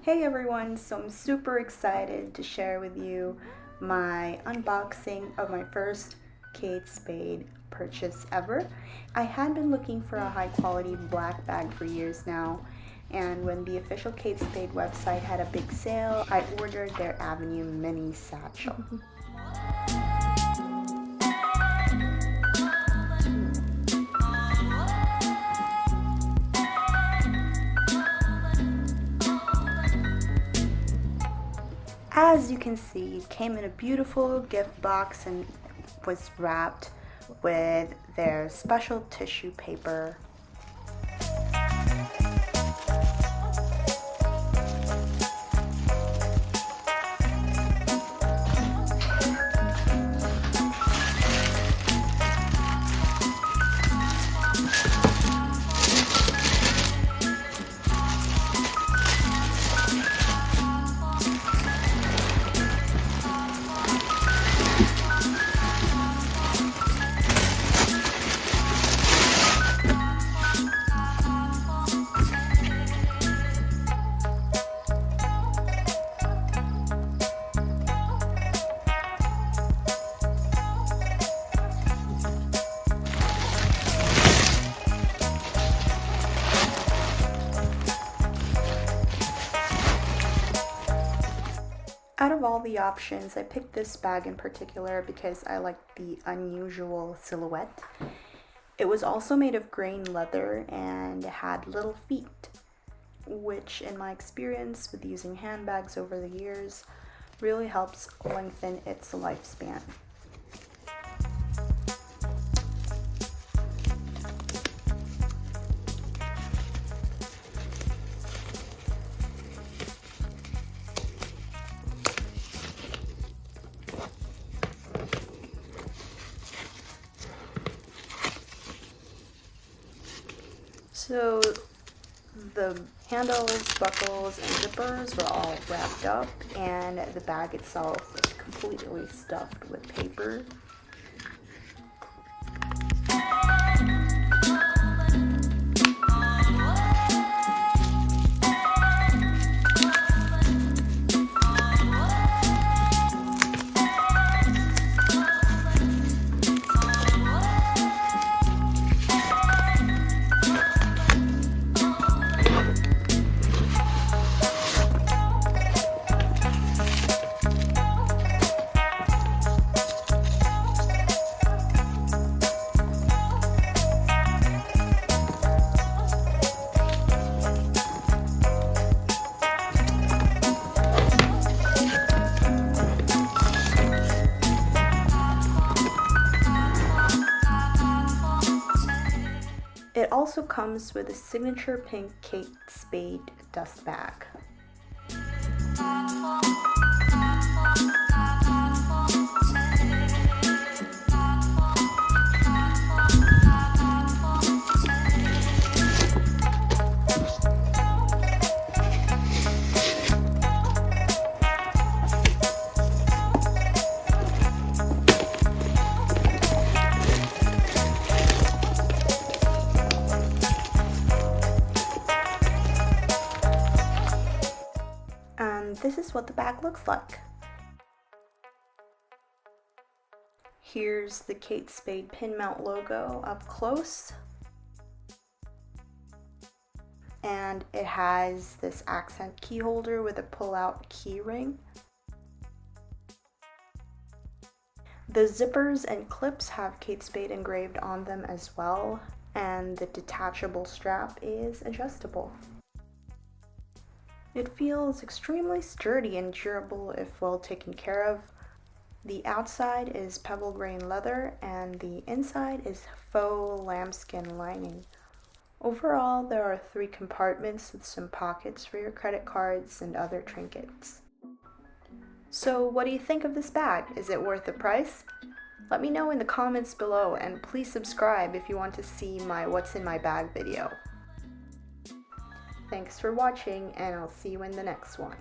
Hey everyone, so I'm super excited to share with you my unboxing of my first Kate Spade purchase ever. I had been looking for a high quality black bag for years now, and when the official Kate Spade website had a big sale, I ordered their Avenue Mini Satchel. As you can see, it came in a beautiful gift box and was wrapped with their special tissue paper. Out of all the options, I picked this bag in particular because I like the unusual silhouette. It was also made of grain leather and had little feet, which in my experience with using handbags over the years really helps lengthen its lifespan. So the handles, buckles, and zippers were all wrapped up, and the bag itself was completely stuffed with paper. It also comes with a signature pink Kate Spade dust bag. This is what the bag looks like. Here's the Kate Spade pin mount logo up close. And it has this accent key holder with a pull-out key ring. The zippers and clips have Kate Spade engraved on them as well, and the detachable strap is adjustable. It feels extremely sturdy and durable if well taken care of. The outside is pebble grain leather and the inside is faux lambskin lining. Overall, there are 3 compartments with some pockets for your credit cards and other trinkets. So what do you think of this bag? Is it worth the price? Let me know in the comments below, and please subscribe if you want to see my What's in My Bag video. Thanks for watching, and I'll see you in the next one.